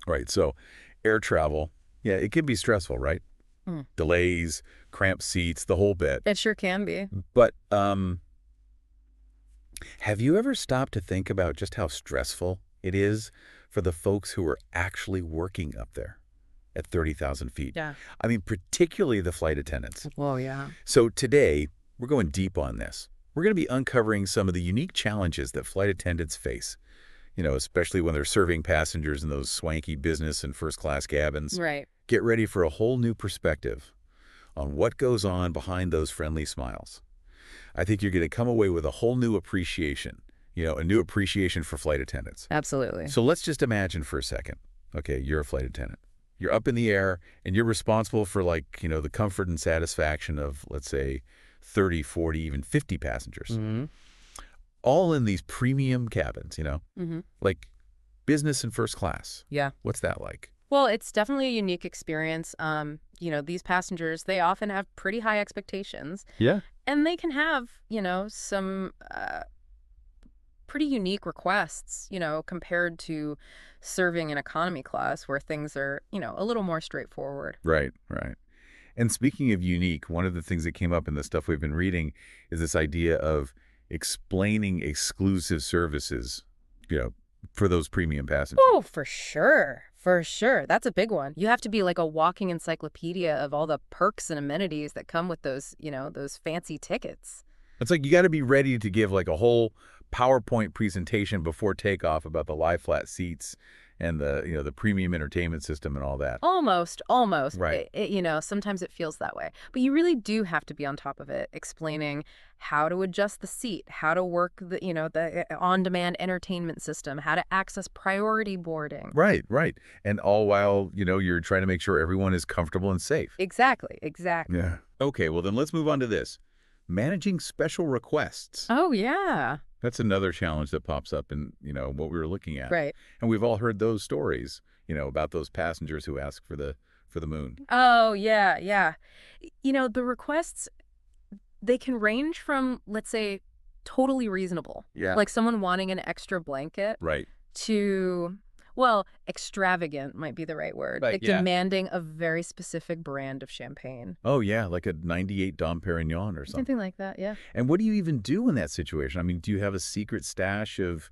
Right. So air travel, yeah, it can be stressful, right? Mm. Delays, cramped seats, the whole bit. It sure can be. But have you ever stopped to think about just how stressful it is for the folks who are actually working up there at 30,000 feet? Yeah. I mean, particularly the flight attendants. Well, yeah. So today, we're going deep on this. We're going to be uncovering some of the unique challenges that flight attendants face, especially when they're serving passengers in those swanky business and first-class cabins. Right. Get ready for a whole new perspective on what goes on behind those friendly smiles. I think you're going to come away with a whole new appreciation, a new appreciation for flight attendants. Absolutely. So let's just imagine for a second, okay, you're a flight attendant. You're up in the air and you're responsible for the comfort and satisfaction of, let's say, 30, 40, even 50 passengers, Mm-hmm. all in these premium cabins, Mm-hmm. like business and first class. Yeah. What's that like? Well, it's definitely a unique experience. These passengers, they often have pretty high expectations, Yeah. and they can have, some pretty unique requests, compared to serving in economy class where things are, a little more straightforward. Right, right. And speaking of unique, one of the things that came up in the stuff we've been reading is this idea of explaining exclusive services, you know, for those premium passengers. Oh, for sure. For sure. That's a big one. You have to be like a walking encyclopedia of all the perks and amenities that come with those, those fancy tickets. It's like you got to be ready to give like a whole PowerPoint presentation before takeoff about the lie flat seats and the premium entertainment system and all that. Almost, almost. Right. Sometimes it feels that way. But you really do have to be on top of it, explaining how to adjust the seat, how to work the on-demand entertainment system, how to access priority boarding. Right, right. And all while, you're trying to make sure everyone is comfortable and safe. Exactly, exactly. Yeah. Okay, well then let's move on to this. Managing special requests. Oh, yeah. That's another challenge that pops up in, what we were looking at. Right. And we've all heard those stories, about those passengers who ask for the moon. Oh, yeah, yeah. The requests, they can range from, let's say, totally reasonable. Yeah. Like someone wanting an extra blanket Right. to, well, extravagant might be the right word. Right, Like yeah. demanding a very specific brand of champagne. Oh, yeah, like a 98 Dom Perignon or something. Something like that, yeah. And what do you even do in that situation? I mean, do you have a secret stash of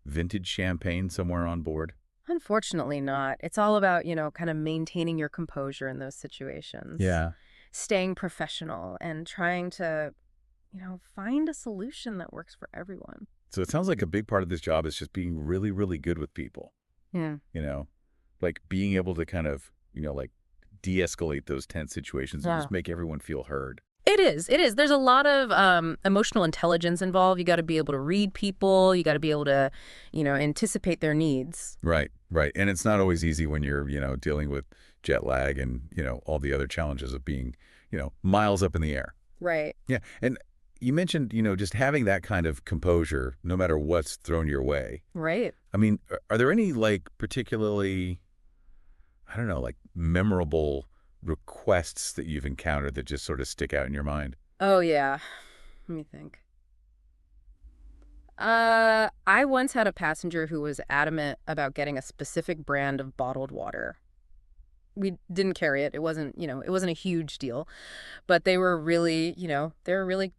vintage champagne somewhere on board? Unfortunately not. It's all about, kind of maintaining your composure in those situations. Yeah. Staying professional and trying to, find a solution that works for everyone. So it sounds like a big part of this job is just being really, really good with people, Yeah. like being able to kind of, like de-escalate those tense situations and Yeah. just make everyone feel heard. It is. It is. There's a lot of emotional intelligence involved. You got to be able to read people. You got to be able to, anticipate their needs. Right, right. And it's not always easy when you're, dealing with jet lag and, all the other challenges of being, miles up in the air. Right. Yeah. And you mentioned, just having that kind of composure no matter what's thrown your way. Right. I mean, are there any particularly, I don't know, memorable requests that you've encountered that just sort of stick out in your mind? Oh, yeah. Let me think. I once had a passenger who was adamant about getting a specific brand of bottled water. We didn't carry it. It wasn't, it wasn't a huge deal, but they were really,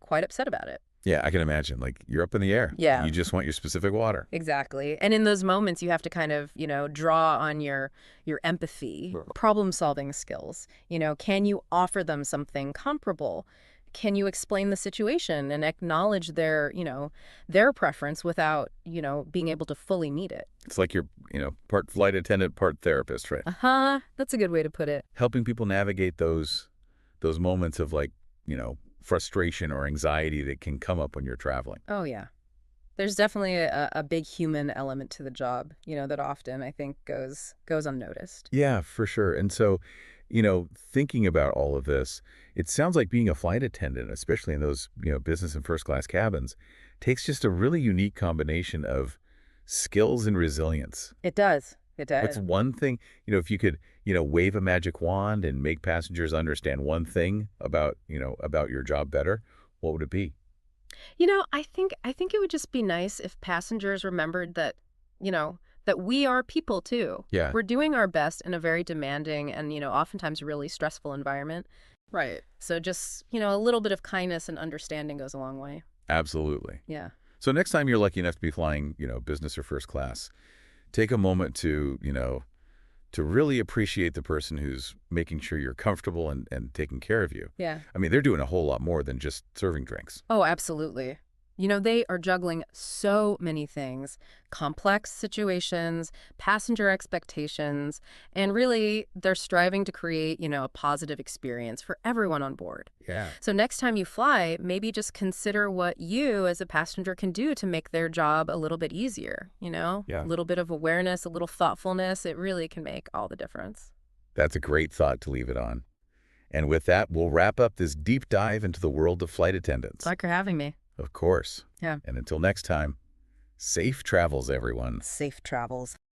quite upset about it. Yeah, I can imagine. You're up in the air. Yeah. You just want your specific water. Exactly. And in those moments, you have to kind of, draw on your empathy, problem-solving skills. Can you offer them something comparable? Can you explain the situation and acknowledge their preference without, being able to fully meet it? It's like you're, part flight attendant, part therapist, right? Uh-huh. That's a good way to put it. Helping people navigate those moments of frustration or anxiety that can come up when you're traveling. Oh, yeah. There's definitely a big human element to the job, that often I think goes unnoticed. Yeah, for sure. And so, thinking about all of this, it sounds like being a flight attendant, especially in those, business and first class cabins, takes just a really unique combination of skills and resilience. It does. It does. That's one thing, if you could, wave a magic wand and make passengers understand one thing about your job better, what would it be? I think it would just be nice if passengers remembered that, that we are people too. Yeah, We're doing our best in a very demanding and, oftentimes really stressful environment. Right. So just, a little bit of kindness and understanding goes a long way. absolutely. Yeah. So next time you're lucky enough to be flying, business or first class, take a moment to really appreciate the person who's making sure you're comfortable and taking care of you. Yeah. I mean, they're doing a whole lot more than just serving drinks. Oh, absolutely. They are juggling so many things, complex situations, passenger expectations, and really they're striving to create, a positive experience for everyone on board. Yeah. So next time you fly, maybe just consider what you as a passenger can do to make their job a little bit easier, Yeah. A little bit of awareness, a little thoughtfulness. It really can make all the difference. That's a great thought to leave it on. And with that, we'll wrap up this deep dive into the world of flight attendants. Thanks for having me. Of course. Yeah. And until next time, safe travels, everyone. Safe travels.